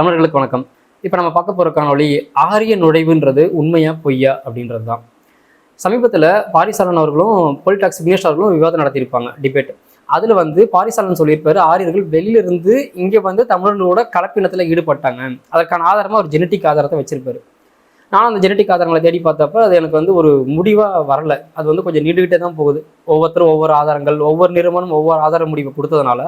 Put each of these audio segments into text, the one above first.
தமிழர்களுக்கு வணக்கம். இப்போ நம்ம பார்க்க போகிற காணொளி ஆரிய நுழைவுன்றது உண்மையா பொய்யா அப்படின்றது தான். சமீபத்தில் பாரிசாலன் அவர்களும் பொலிடாக்ஸ் விக்னேஷ் அவர்களும் விவாதம் நடத்தியிருப்பாங்க, டிபேட். அதில் பாரிசாலன் சொல்லியிருப்பாரு, ஆரியர்கள் வெளியிலிருந்து இங்கே தமிழர்களோட கலப்பினத்தில் ஈடுபட்டாங்க. அதற்கான ஆதாரமாக ஒரு ஜெனட்டிக் ஆதாரத்தை வச்சிருப்பாரு. நான் அந்த ஜெனட்டிக் ஆதாரங்களை தேடி பார்த்தப்ப அது எனக்கு ஒரு முடிவாக வரல. அது கொஞ்சம் நீண்டுகிட்டே தான் போகுது. ஒவ்வொருத்தரும் ஒவ்வொரு ஆதாரங்கள், ஒவ்வொரு நிறுவனம் ஒவ்வொரு ஆதார முடிவை கொடுத்ததுனால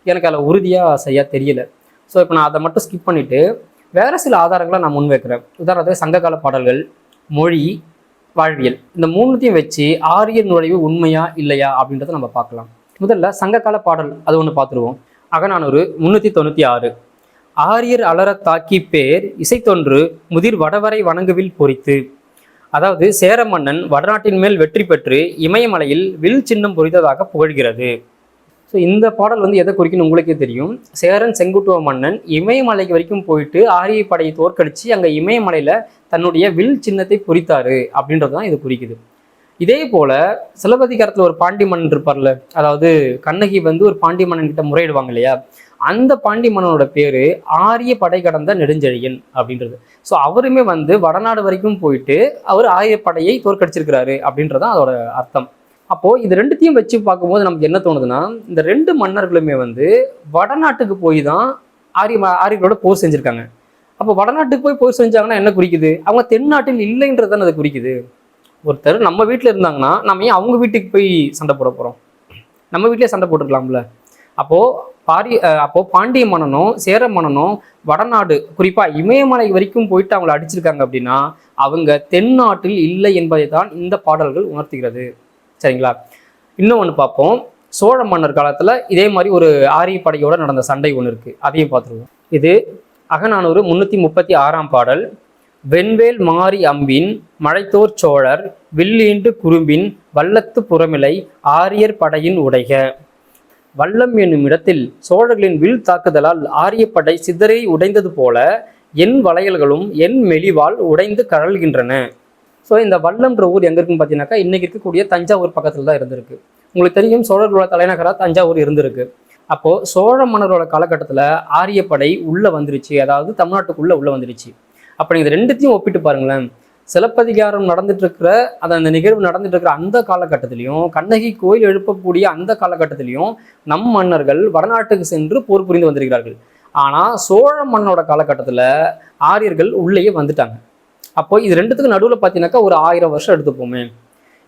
எனக்கு அதில் உறுதியாக சரியாக தெரியல. ஸோ இப்போ நான் அதை மட்டும் ஸ்கிப் பண்ணிவிட்டு வேறு சில ஆதாரங்களை நான் முன்வைக்கிறேன். உதாரணத்துக்கு சங்ககால பாடல்கள், மொழி, வாழ்வியல், இந்த மூணுத்தையும் வச்சு ஆரிய நுழைவு உண்மையா இல்லையா அப்படின்றத நம்ம பார்க்கலாம். முதல்ல சங்ககால பாடல் அது ஒன்று பார்த்துருவோம். அகநானூறு 396. ஆரியர் அலர தாக்கி பேர் இசைத்தொன்று முதிர் வடவரை வணங்குவில் பொறித்து. அதாவது சேர மன்னன் வடநாட்டின் மேல் வெற்றி பெற்று இமயமலையில் வில் சின்னம் பொறித்ததாக புகழ்கிறது. ஸோ இந்த பாடல் எதை குறிக்குன்னு உங்களுக்கே தெரியும். சேரன் செங்குட்டுவ மன்னன் இமயமலைக்கு வரைக்கும் போயிட்டு ஆரிய படையை தோற்கடிச்சு அங்கே இமயமலையில் தன்னுடைய வில் சின்னத்தை பொறித்தாரு அப்படின்றது தான் இது குறிக்குது. இதே போல் சிலப்பதிகாரத்தில் ஒரு பாண்டி மன்னன் இருப்பார்ல, அதாவது கண்ணகி ஒரு பாண்டி மன்னன் கிட்ட முறையிடுவாங்க இல்லையா, அந்த பாண்டி மன்னனோட பேர் ஆரிய படை கடந்த நெடுஞ்செழியன் அப்படின்றது. ஸோ அவருமே வடநாடு வரைக்கும் போயிட்டு அவர் ஆரிய படையை தோற்கடிச்சிருக்கிறாரு அப்படின்றதான் அதோட அர்த்தம். அப்போது இது ரெண்டுத்தையும் வச்சு பார்க்கும்போது நமக்கு என்ன தோணுதுன்னா, இந்த ரெண்டு மன்னர்களுமே வடநாட்டுக்கு போய் தான் ஆரியர்களோட போர் செஞ்சுருக்காங்க. அப்போ வடநாட்டுக்கு போய் போர் செஞ்சாங்கன்னா என்ன குறிக்குது? அவங்க தென்னாட்டில் இல்லைன்றது தானே அதை குறிக்குது. ஒருத்தர் நம்ம வீட்டில் இருந்தாங்கன்னா நம்ம ஏன் அவங்க வீட்டுக்கு போய் சண்டை போட போகிறோம்? நம்ம வீட்டிலே சண்டை போட்டுருக்கலாம்ல. அப்போது பாண்டிய மன்னனும் சேர மன்னனும் வடநாடு குறிப்பாக இமயமலை வரைக்கும் போயிட்டு அவங்களை அடிச்சிருக்காங்க அப்படின்னா அவங்க தென்னாட்டில் இல்லை என்பதை தான் இந்த பாடல்கள் உணர்த்துகிறது. சரிங்களா? இன்னும் ஒன்று பார்ப்போம். சோழ மன்னர் காலத்தில் இதே மாதிரி ஒரு ஆரிய படையோட நடந்த சண்டை ஒன்று இருக்குது, அதையும் பார்த்துருவோம். இது அகநானூறு 336 பாடல். வெண்வேல் மாறி அம்பின் மழைத்தோர் சோழர் வில்லீண்டு குறும்பின் வல்லத்து புறமிலை ஆரியர் படையின் உடைக. வல்லம் என்னும் இடத்தில் சோழர்களின் வில் தாக்குதலால் ஆரிய படை சிதறி உடைந்தது போல என் வளையல்களும் என் மெலிவால் உடைந்து கழல்கின்றன. ஸோ இந்த வல்லம்ன்ற ஊர் எங்கே இருக்குன்னு பார்த்தீங்கன்னாக்கா இன்றைக்கி இருக்கக்கூடிய தஞ்சாவூர் பக்கத்தில் தான் இருந்திருக்கு. உங்களுக்கு தெரியும், சோழர்களோட தலைநகராக தஞ்சாவூர் இருந்திருக்கு. அப்போது சோழ மன்னரோட காலகட்டத்தில் ஆரியப்படை உள்ளே வந்துருச்சு, அதாவது தமிழ்நாட்டுக்குள்ளே உள்ளே வந்துருச்சு. அப்போ நீங்கள் ரெண்டுத்தையும் ஒப்பிட்டு பாருங்களேன். சிலப்பதிகாரம் நடந்துட்டு இருக்கிற அந்த நிகழ்வு நடந்துட்டு இருக்கிற அந்த காலகட்டத்திலையும் கண்ணகி கோயில் எழுப்பக்கூடிய அந்த காலகட்டத்திலையும் நம் மன்னர்கள் வடநாட்டுக்கு சென்று போர் புரிந்து வந்திருக்கிறார்கள். ஆனால் சோழ மன்னனோட காலகட்டத்தில் ஆரியர்கள் உள்ளேயே வந்துட்டாங்க. அப்போ இது ரெண்டுத்துக்கு நடுவில் பார்த்தீங்கன்னாக்கா ஒரு 1000 வருஷம் எடுத்துப்போமே.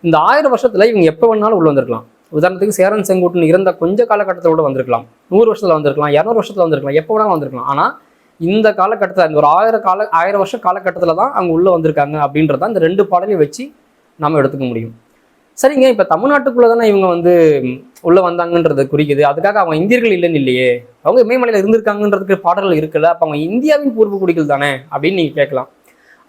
இந்த 1000 வருஷத்தில் இவங்க எப்போ வேணாலும் உள்ள வந்திருக்கலாம். உதாரணத்துக்கு சேரன் செங்குட்டுன்னு இருந்த கொஞ்சம் காலகட்டத்தோட வந்திருக்கலாம், 100 வருஷத்தில் வந்திருக்கலாம், 200 வருஷத்தில் வந்திருக்கலாம், எப்போ வேணாலும் வந்திருக்கலாம். ஆனால் இந்த காலகட்டத்தில் இந்த ஒரு 1000 வருஷ காலகட்டத்தில் தான் அவங்க உள்ளே வந்திருக்காங்க அப்படின்றத இந்த ரெண்டு பாடலையும் வச்சு நம்ம எடுத்துக்க முடியும். சரிங்க, இப்போ தமிழ்நாட்டுக்குள்ளே தானே இவங்க உள்ளே வந்தாங்கன்றது குறிக்குது. அதுக்காக அவங்க இந்தியர்கள் இல்லைன்னு இல்லையே, அவங்க இமயமலையில் இருந்திருக்காங்கன்றதுக்கு பாடல்கள் இருக்குல்ல, அப்போ அவங்க இந்தியாவின் பூர்வ குடிகள் தானே அப்படின்னு நீங்கள் கேட்கலாம்.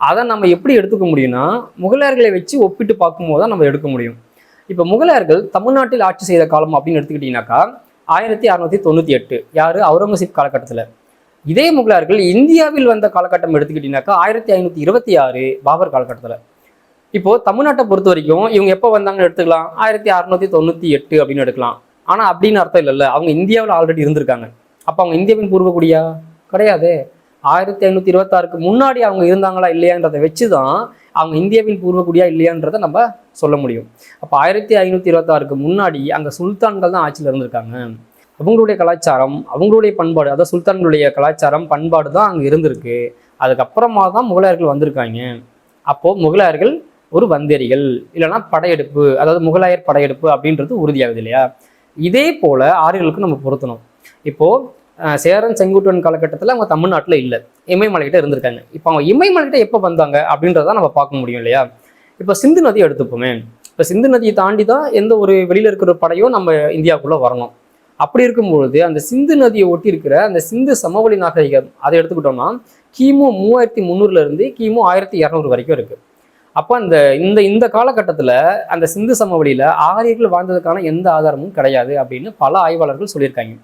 அதை நம்ம எப்படி எடுத்துக்க முடியும்னா முகலாயர்களை வச்சு ஒப்பிட்டு பார்க்கும்போது தான் நம்ம எடுக்க முடியும். இப்போ முகலாயர்கள் தமிழ்நாட்டில் ஆட்சி செய்த காலம் அப்படின்னு எடுத்துக்கிட்டிங்கனாக்கா 1698 யார்? அவுரங்கசீப் காலகட்டத்தில். இதே முகலாயர்கள் இந்தியாவில் வந்த காலகட்டம் எடுத்துக்கிட்டிங்கனாக்கா 1526 பாபர் காலகட்டத்தில். இப்போது தமிழ்நாட்டை பொறுத்த வரைக்கும் இவங்க எப்போ வந்தாங்கன்னு எடுத்துக்கலாம், 1698 அப்படின்னு எடுக்கலாம். ஆனால் அப்படின்னு அர்த்தம் இல்லைல்ல, அவங்க இந்தியாவில் ஆல்ரெடி இருந்திருக்காங்க. அப்போ அவங்க இந்தியாவின் பூர்வக்குடியா? கிடையாது. 1526க்கு முன்னாடி அவங்க இருந்தாங்களா இல்லையான்றதை வச்சு தான் அவங்க இந்தியாவின் பூர்வக்குடியா இல்லையான்றதை நம்ம சொல்ல முடியும். அப்போ 1526க்கு முன்னாடி அங்கே சுல்தான்கள் தான் ஆட்சியில் இருந்திருக்காங்க. அவங்களுடைய கலாச்சாரம், அவங்களுடைய பண்பாடு, அதாவது சுல்தான்களுடைய கலாச்சாரம் பண்பாடு தான் அங்கே இருந்திருக்கு. அதுக்கப்புறமா தான் முகலாயர்கள் வந்திருக்காங்க. அப்போது முகலாயர்கள் ஒரு வந்தேரிகள் இல்லைன்னா படையெடுப்பு, அதாவது முகலாயர் படையெடுப்பு அப்படின்றது உறுதியாகுது இல்லையா? இதே போல் ஆரியர்களுக்கு நம்ம பொருத்தணும். இப்போது சேரன் செங்குட்டுவன் காலகட்டத்தில் அவங்க தமிழ்நாட்டில் இல்லை, இமயமலைகிட்ட இருந்திருக்காங்க. இப்போ அவங்க இமயமலைகிட்ட எப்போ வந்தாங்க அப்படின்றத நம்ம பார்க்க முடியும் இல்லையா? இப்போ சிந்து நதி எடுத்துப்போமே. இப்போ சிந்து நதியை தாண்டி தான் எந்த ஒரு வெளியில் இருக்கிற படையும் நம்ம இந்தியாவுக்குள்ளே வரணும். அப்படி இருக்கும்பொழுது அந்த சிந்து நதியை ஒட்டி இருக்கிற அந்த சிந்து சமவெளி நாகரிகம் அதை எடுத்துக்கிட்டோம்னா கிமு 3300 கிமு 1200 வரைக்கும் இருக்குது. அப்போ இந்த காலகட்டத்தில் அந்த சிந்து சமவெளியில் ஆரியர்கள் வாழ்ந்ததுக்கான எந்த ஆதாரமும் கிடையாது அப்படின்னு பல ஆய்வாளர்கள் சொல்லியிருக்காங்க.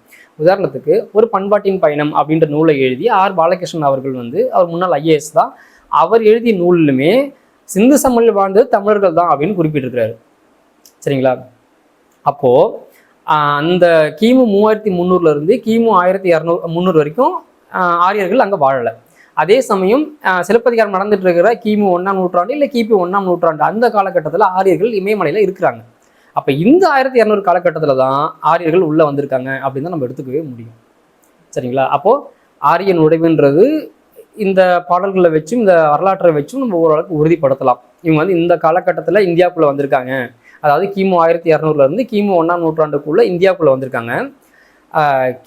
உதாரணத்துக்கு ஒரு பண்பாட்டின் பயணம் அப்படின்ற நூலை எழுதி ஆர் பாலகிருஷ்ணன் அவர்கள் அவர் முன்னாள் IAS தான். அவர் எழுதிய நூலிலுமே சிந்து சமவெளியில் வாழ்ந்தது தமிழர்கள் தான் அப்படின்னு குறிப்பிட்டிருக்கிறாரு. சரிங்களா? அப்போது அந்த கிமு 3300 கிமு 1200 வரைக்கும் ஆரியர்கள் அங்கே வாழலை. அதே சமயம் சிலப்பதிகாரம் நடந்துட்டு இருக்கிற கிமு 1ஆம் நூற்றாண்டு இல்லை கிபி 1ஆம் நூற்றாண்டு அந்த காலகட்டத்தில் ஆரியர்கள் இமயமலையில் இருக்கிறாங்க. அப்போ இந்த 1200 காலகட்டத்தில் தான் ஆரியர்கள் உள்ளே வந்திருக்காங்க அப்படின்னு தான் நம்ம எடுத்துக்கவே முடியும். சரிங்களா? அப்போது ஆரிய நுழைவுன்றது இந்த பாடல்களை வச்சும் இந்த வரலாற்றை வச்சும் நம்ம ஓரளவுக்கு உறுதிப்படுத்தலாம். இவங்க வந்து இந்த காலகட்டத்தில் இந்தியாவுக்குள்ளே வந்திருக்காங்க. அதாவது கிமு 1200 கிமு 1ஆம் நூற்றாண்டுக்குள்ளே இந்தியாவுக்குள்ளே வந்திருக்காங்க.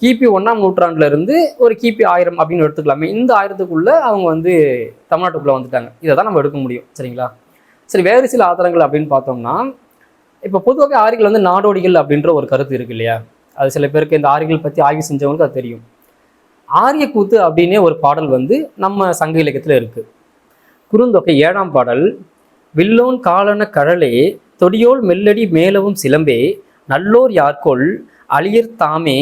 கிபி 1ஆம் நூற்றாண்டுலேருந்து ஒரு கிபி 1000 அப்படின்னு எடுத்துக்கலாமே. இந்த 1000க்குள்ளே அவங்க வந்து தமிழ்நாட்டுக்குள்ளே வந்துட்டாங்க. இதை தான் நம்ம எடுக்க முடியும். சரிங்களா? சரி, வேறு சில ஆதாரங்கள் அப்படின்னு பார்த்தோம்னா, இப்போ பொதுவாக ஆரியர்கள் வந்து நாடோடிகள் அப்படின்ற ஒரு கருத்து இருக்கு இல்லையா? அது சில பேருக்கு இந்த ஆரியர்கள் பற்றி ஆய்வு செஞ்சவங்களுக்கு அது தெரியும். ஆரிய கூத்து அப்படின்னே ஒரு பாடல் வந்து நம்ம சங்க இலக்கியத்தில் இருக்கு. குறுந்தொகை 7ஆம் பாடல். வில்லோன் காலன கழலே தொடியோல் மெல்லடி மேலவும் சிலம்பே நல்லோர் யார்கொள் அழியர் தாமே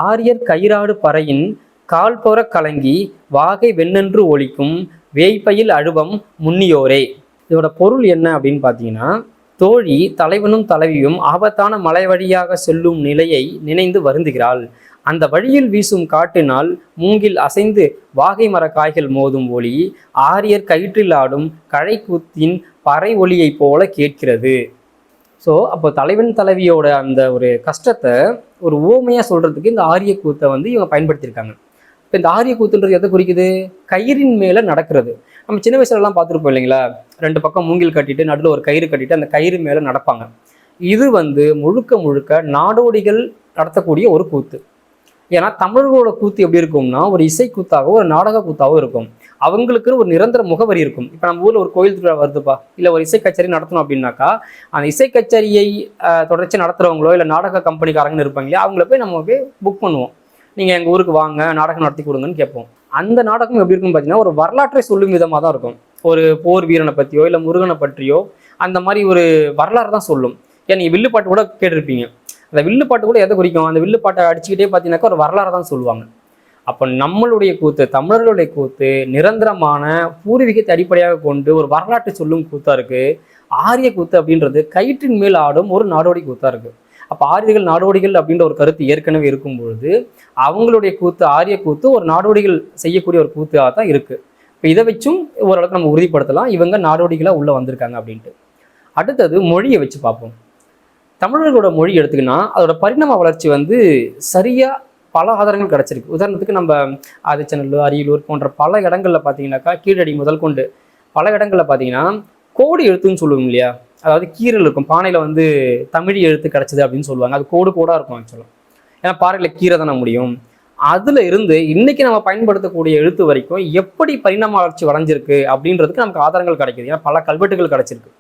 ஆரியர் கயிறாடு பறையின் கால்பொற கலங்கி வாகை வெண்ணென்று ஒலிக்கும் வேய்பயில் அழுவம் முன்னியோரே. இதோட பொருள் என்ன அப்படின்னு பார்த்தீங்கன்னா, தோழி தலைவனும் தலைவியும் ஆபத்தான மலை வழியாக செல்லும் நிலையை நினைந்து வருந்துகிறாள். அந்த வழியில் வீசும் காட்டினால் மூங்கில் அசைந்து வாகை மர காய்கள் மோதும் ஒளி ஆரியர் கயிற்றில் ஆடும் கழைக்கூத்தின் பறை ஒளியை போல கேட்கிறது. ஸோ அப்போ தலைவன் தலைவியோட அந்த ஒரு கஷ்டத்தை ஒரு ஓமையாக சொல்கிறதுக்கு இந்த ஆரிய கூத்தை வந்து இவங்க பயன்படுத்தியிருக்காங்க. இப்போ இந்த ஆரிய கூத்துன்றது எதை குறிக்குது? கயிறின் மேலே நடக்கிறது. நம்ம சின்ன வயசுலலாம் பார்த்துருப்போம் இல்லைங்களா? 2 பக்கம் மூங்கில் கட்டிட்டு நடுவில் ஒரு கயிறு கட்டிட்டு அந்த கயிறு மேலே நடப்பாங்க. இது வந்து முழுக்க முழுக்க நாடோடிகள் நடத்தக்கூடிய ஒரு கூத்து. ஏன்னா தமிழர்களோட கூத்து எப்படி இருக்கும்னா, ஒரு இசை கூத்தாகவோ ஒரு நாடக கூத்தாகவோ இருக்கும். அவங்களுக்குன்னு ஒரு நிரந்தர முகவரி இருக்கும். இப்போ நம்ம ஊரில் ஒரு கோயில் திருவிழா வருதுப்பா, இல்லை ஒரு இசை கச்சேரி நடத்தணும் அப்படின்னாக்கா, அந்த இசை கச்சேரியை தொடர்ச்சி நடத்துகிறவங்களோ இல்லை நாடக கம்பெனிக்காரங்கன்னு இருப்பாங்க இல்லையா, அவங்கள போய் நம்ம போய் புக் பண்ணுவோம். நீங்கள் எங்கள் ஊருக்கு வாங்க, நாடகம் நடத்தி கொடுங்கன்னு கேட்போம். அந்த நாடகம் எப்படி இருக்குன்னு பார்த்தீங்கன்னா, ஒரு வரலாற்றை சொல்லும் விதமாக தான் இருக்கும். ஒரு போர் வீரனை பற்றியோ இல்லை முருகனை பற்றியோ அந்த மாதிரி ஒரு வரலாறு தான் சொல்லும். ஏன் நீங்கள் வில்லுப்பாட்டு கூட கேட்டிருப்பீங்க. அந்த வில்லுப்பாட்டு கூட எதை குறிக்கும்? அந்த வில்லுப்பாட்டை அடிச்சுக்கிட்டே பார்த்தீங்கன்னாக்கா ஒரு வரலாறு தான் சொல்லுவாங்க. அப்போ நம்மளுடைய கூத்து, தமிழர்களுடைய கூத்து நிரந்தரமான பூர்வீகத்தை அடிப்படையாக கொண்டு ஒரு வரலாற்றை சொல்லும் கூத்தா இருக்கு. ஆரிய கூத்து அப்படின்றது கயிற்றின் மேல் ஆடும் ஒரு நாடோடி கூத்தா இருக்கு. அப்போ ஆரியர்கள் நாடோடிகள் அப்படின்ற ஒரு கருத்து ஏற்கனவே இருக்கும் பொழுது அவங்களுடைய கூத்து ஆரிய கூத்து ஒரு நாடோடிகள் செய்யக்கூடிய ஒரு கூத்தாக தான் இருக்கு. இப்போ இதை வச்சும் ஓரளவுக்கு நம்ம உறுதிப்படுத்தலாம் இவங்க நாடோடிகளாக உள்ளே வந்திருக்காங்க அப்படின்ட்டு. அடுத்தது மொழியை வச்சு பார்ப்போம். தமிழர்களோட மொழி எடுத்துக்கினா அதோட பரிணாம வளர்ச்சி வந்து சரியாக பல ஆதாரங்கள் கிடச்சிருக்கு. உதாரணத்துக்கு நம்ம ஆதிச்சநல்லூர், அரியலூர் போன்ற பல இடங்களில் பார்த்தீங்கன்னாக்கா, கீழடி முதல் கொண்டு பல இடங்களில் பார்த்தீங்கன்னா கோடு எழுத்துன்னு சொல்லுவோம் இல்லையா? அதாவது கீரல் இருக்கும். பானையில் வந்து தமிழ் எழுத்து கிடச்சிது அப்படின்னு சொல்லுவாங்க. அது கோடு கோடாக இருக்கும் ஆக்சுவலாக. ஏன்னா பாறையில் கீரை தானே முடியும். அதில் இருந்து இன்னைக்கு நம்ம பயன்படுத்தக்கூடிய எழுத்து வரைக்கும் எப்படி பரிணாம வளர்ச்சி வளைஞ்சிருக்கு அப்படின்றதுக்கு நமக்கு ஆதாரங்கள் கிடைக்குது. ஏன்னா பல கல்வெட்டுகள் கிடச்சிருக்கு.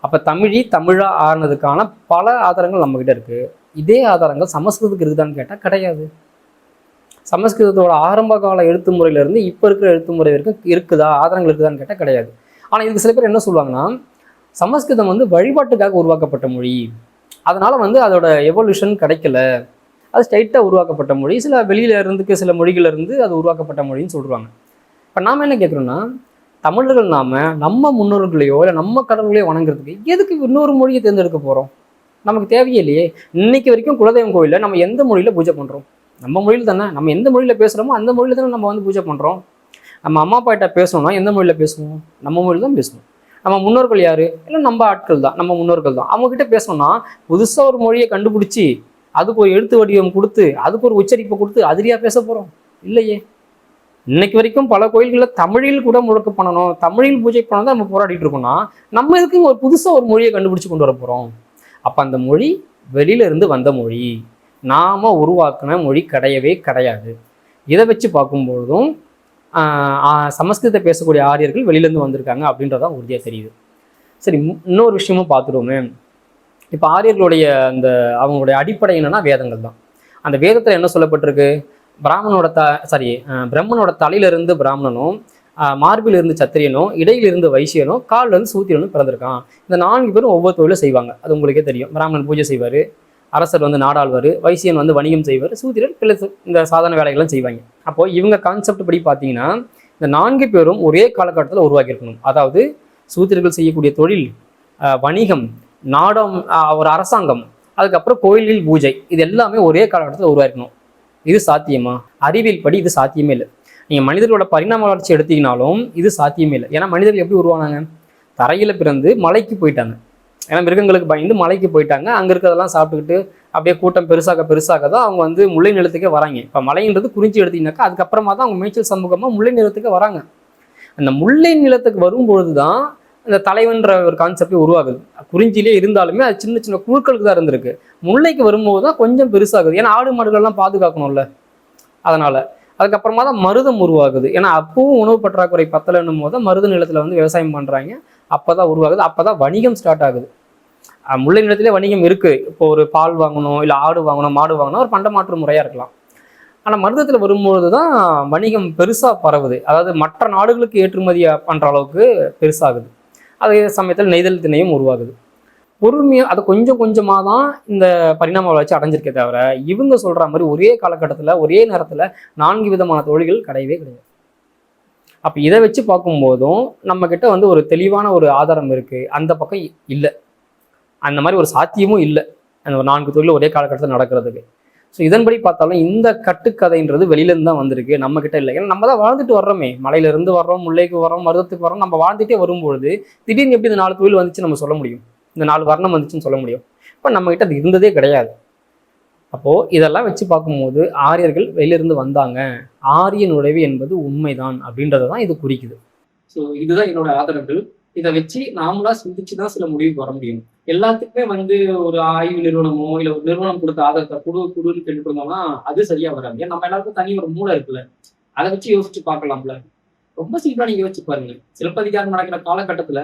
அப்போ தமிழா ஆறுனதுக்கான பல ஆதாரங்கள் நம்மக்கிட்ட இருக்குது. இதே ஆதாரங்கள் சமஸ்கிருதத்துக்கு இருக்குதான்னு கேட்டால் கிடையாது. சமஸ்கிருதத்தோட ஆரம்ப கால எழுத்து முறையிலேருந்து இப்போ இருக்கிற எழுத்து முறை வரைக்கும் இருக்குதா, ஆதாரங்கள் இருக்குதான்னு கேட்டால் கிடையாது. ஆனால் இதுக்கு சில பேர் என்ன சொல்லுவாங்கன்னா, சமஸ்கிருதம் வந்து வழிபாட்டுக்காக உருவாக்கப்பட்ட மொழி, அதனால் வந்து அதோட எவல்யூஷன் கிடைக்கல, அது ஸ்ட்ரைட்டாக உருவாக்கப்பட்ட மொழி, சில வெளியில இருந்துக்கு சில மொழிகளிலிருந்து அது உருவாக்கப்பட்ட மொழின்னு சொல்கிறாங்க. இப்போ நாம் என்ன கேட்குறோன்னா, தமிழர்கள் நம்ம முன்னோர்களையோ இல்லை நம்ம கடவுளையோ வணங்குறதுக்கு எதுக்கு இன்னொரு மொழியை தேர்ந்தெடுக்க போகிறோம்? நமக்கு தேவையே இல்லையே. இன்னைக்கு வரைக்கும் குலதெய்வம் கோயிலில் நம்ம எந்த மொழியில் பூஜை பண்ணுறோம்? நம்ம மொழியில் தானே. நம்ம எந்த மொழியில் பேசுகிறோமோ அந்த மொழியில் தானே நம்ம வந்து பூஜை பண்ணுறோம். நம்ம அம்மா அப்பா கிட்ட பேசணும்னா எந்த மொழியில் பேசுவோம்? நம்ம மொழியில் தான் பேசணும். நம்ம முன்னோர்கள் யார்? இல்லை நம்ம ஆட்கள் தான், நம்ம முன்னோர்கள் தான். அவங்ககிட்ட பேசணும்னா புதுசாக ஒரு மொழியை கண்டுபிடிச்சி அதுக்கு ஒரு எழுத்து வடிவம் கொடுத்து அதுக்கு ஒரு உச்சரிப்பை கொடுத்து அதிரியாக பேச போகிறோம்? இல்லையே. இன்னைக்கு வரைக்கும் பல கோயில்களில் தமிழில் கூட முழக்க பண்ணணும், தமிழில் பூஜை பண்ணணும் தான் நம்ம போராடிட்டு இருக்கோம்னா, நம்ம இதுக்கு ஒரு புதுசாக ஒரு மொழியை கண்டுபிடிச்சி கொண்டு வர போகிறோம். அப்போ அந்த மொழி வெளியில இருந்து வந்த மொழி, நாம உருவாக்கின மொழி கிடையவே கிடையாது. இதை வச்சு பார்க்கும்பொழுதும் சமஸ்கிருதத்தை பேசக்கூடிய ஆரியர்கள் வெளியிலேருந்து வந்திருக்காங்க அப்படின்றதான் உறுதியாக தெரியுது. சரி, இன்னொரு விஷயமும் பார்த்துருவோமே. இப்போ ஆரியர்களுடைய அந்த அவங்களுடைய அடிப்படை என்னன்னா வேதங்கள் தான். அந்த வேதத்தில் என்ன சொல்லப்பட்டிருக்கு? பிரம்மனோட தலையிலிருந்து பிராமணனும், மார்பிலிருந்து சத்திரியனும், இடையிலிருந்து வைசியனும், காலிலிருந்து சூத்திரனும் பிறந்திருக்கான். இந்த 4 பேரும் ஒவ்வொரு தொழிலும் செய்வாங்க. அது உங்களுக்கே தெரியும். பிராமணன் பூஜை செய்வார், அரசர் வந்து நாடாள்வார், வைசியன் வந்து வணிகம் செய்வார், சூத்திரர் இந்த சாதாரண வேலைகள்லாம் செய்வாங்க. அப்போ இவங்க கான்செப்ட் படி பார்த்தீங்கன்னா இந்த 4 பேரும் ஒரே காலகட்டத்தில் உருவாக்கியிருக்கணும். அதாவது சூத்திரர்கள் செய்யக்கூடிய தொழில், வணிகம், நாடம், ஒரு அரசாங்கம், அதுக்கப்புறம் கோயிலில் பூஜை, இது எல்லாமே ஒரே காலகட்டத்தில் உருவாக்கணும். இது சாத்தியமா? அறிவியல் படி இது சாத்தியமே இல்லை. நீங்கள் மனிதர்களோட பரிணாம வளர்ச்சி எடுத்தீங்கனாலும் இது சாத்தியமே இல்லை. ஏன்னா மனிதர்கள் எப்படி உருவானாங்க? தரையில் பிறந்து மலைக்கு போயிட்டாங்க. ஏன்னா மிருகங்களுக்கு பயந்து மலைக்கு போயிட்டாங்க. அங்கே இருக்கிறதெல்லாம் சாப்பிட்டுக்கிட்டு அப்படியே கூட்டம் பெருசாக தான் அவங்க வந்து முல்லை நிலத்துக்கே வராங்க. இப்போ மலைன்றது குறிஞ்சி எடுத்தீங்கன்னாக்கா அதுக்கப்புறமா தான் அவங்க மேய்ச்சல் சமூகமாக முல்லை நிலத்துக்கு வராங்க. அந்த முல்லை நிலத்துக்கு வரும்பொழுது தான் இந்த தலைவன்ற ஒரு கான்செப்டே உருவாகுது. குறிஞ்சிலே இருந்தாலுமே அது சின்ன சின்ன குழுக்களுக்கு தான் இருந்திருக்கு. முல்லைக்கு வரும்போது தான் கொஞ்சம் பெருசாகுது. ஏன்னா ஆடு மாடுகள்லாம் பாதுகாக்கணும்ல, அதனால. அதுக்கப்புறமா தான் மருதம் உருவாகுது. ஏன்னா அப்பவும் உணவு பற்றாக்குறை பத்தலைன்னும் போது மருத நிலத்தில் வந்து விவசாயம் பண்ணுறாங்க. அப்போ தான் உருவாகுது. அப்போ தான் வணிகம் ஸ்டார்ட் ஆகுது. முல்லை நிலத்திலே வணிகம் இருக்குது. இப்போ ஒரு பால் வாங்கணும், இல்லை ஆடு வாங்கணும், மாடு வாங்கணும், ஒரு பண்டமாற்று முறையாக இருக்கலாம். ஆனால் மருதத்தில் வரும்பொழுது தான் வணிகம் பெருசாக பரவுது. அதாவது மற்ற நாடுகளுக்கு ஏற்றுமதி பண்ணுற அளவுக்கு பெருசாகுது. அதே சமயத்தில் நெய்தல் திணையும் உருவாகுது. பொறுமையாக அதை கொஞ்சம் கொஞ்சமாக தான் இந்த பரிணாம வளர்ச்சி அடைஞ்சிருக்கே தவிர இவங்க சொல்கிற மாதிரி ஒரே காலகட்டத்தில் ஒரே நேரத்தில் 4 விதமான தொழில்கள் கிடையவே கிடையாது. அப்போ இதை வச்சு பார்க்கும்போதும் நம்மக்கிட்ட வந்து ஒரு தெளிவான ஒரு ஆதாரம் இருக்குது. அந்த பக்கம் இல்லை, அந்த மாதிரி ஒரு சாத்தியமும் இல்லை அந்த ஒரு 4 தொழில் ஒரே காலகட்டத்தில் நடக்கிறதுக்கு. ஸோ இதன்படி பார்த்தாலும் இந்த கட்டுக்கதைன்றது வெளியிலேருந்து தான் வந்திருக்கு, நம்மக்கிட்ட இல்லை. ஏன்னா நம்ம தான் வாழ்ந்துட்டு வர்றோமே, மலையிலேருந்து வர்றோம், முல்லைக்கு வர்றோம், மருதத்துக்கு வர்றோம். நம்ம வாழ்ந்துட்டே வரும்பொழுது திடீர்னு எப்படி இந்த 4 தொழில் வந்துச்சு நம்ம சொல்ல முடியும்? இந்த 4 வர்ணம் வந்துச்சுன்னு சொல்ல முடியும்? இப்போ நம்மகிட்ட அது இருந்ததே கிடையாது. அப்போது இதெல்லாம் வச்சு பார்க்கும்போது ஆரியர்கள் வெளியிலிருந்து வந்தாங்க, ஆரிய நுழைவு என்பது உண்மைதான் அப்படின்றத தான் இது குறிக்குது. ஸோ இதுதான் என்னோட ஆதரவுகள். இதை வச்சு நாமளா சிந்திச்சு தான் சில முடிவுக்கு வர முடியும். எல்லாத்துக்குமே வந்து ஒரு ஆய்வு நிறுவனமோ இல்லை ஒரு நிறுவனம் கொடுத்த ஆதாரத்தை குடுன்னு கேட்டு இருந்தோம்னா அது சரியா வராது. ஏன் நம்ம எல்லாருக்கும் தனி ஒரு மூளை இருக்குல்ல, அதை வச்சு யோசிச்சு பார்க்கலாம்ல. ரொம்ப சிம்பிளா நீங்க யோசிச்சு பாருங்க. சிலப்பதிகாரம் நடக்கிற காலகட்டத்துல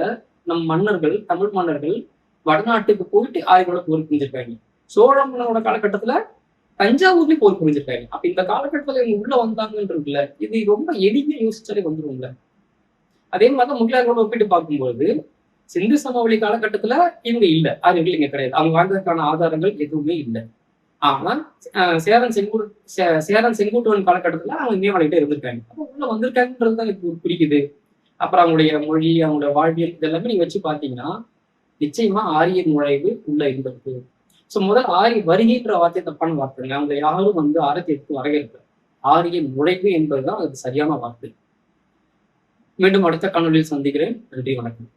நம் மன்னர்கள், தமிழ் மன்னர்கள் வடநாட்டுக்கு போயிட்டு ஆய்வோட போர் புரிஞ்சிருக்காங்க. சோழ மன்னனோட காலகட்டத்துல தஞ்சாவூர்லயும் போர் புரிஞ்சிருக்காங்க. அப்ப இந்த காலகட்டத்துல இவங்க உள்ள வந்தாங்கன்றதுல இது ரொம்ப எளிமையா யோசிச்சாலே வந்துரும்ல. அதே மாதிரிதான் முகிலாயர்களோட ஒப்பிட்டு பார்க்கும்போது சிந்து சமவெளி காலகட்டத்துல இவங்க இல்லை, ஆரியர்கள் இங்க கிடையாது. அவங்க வாழ்ந்ததற்கான ஆதாரங்கள் எதுவுமே இல்லை. ஆனா சேரன் செங்குட்டுவன் காலகட்டத்துல அவங்க இமயமலைகிட்ட இருந்திருக்காங்க. அப்ப உள்ள வந்திருக்காங்கன்றதுதான் எனக்கு குறிக்குது. அப்புறம் அவங்களுடைய மொழி, அவங்களோட வாழ்வியல் இதெல்லாமே நீங்க வச்சு பாத்தீங்கன்னா நிச்சயமா ஆரிய நுழைவு உள்ள இருந்திருக்கு. சோ முதல் ஆரிய வருகைன்ற வார்த்தை தப்பான வார்த்தைங்க. அவங்க யாரும் வந்து ஆரத்தை எடுத்து வரவேற்க. ஆரிய நுழைவு என்பதுதான் அது சரியான வார்த்தை. மீண்டும் அடுத்த காணொலியில் சந்திக்கிறேன். நன்றி, வணக்கம்.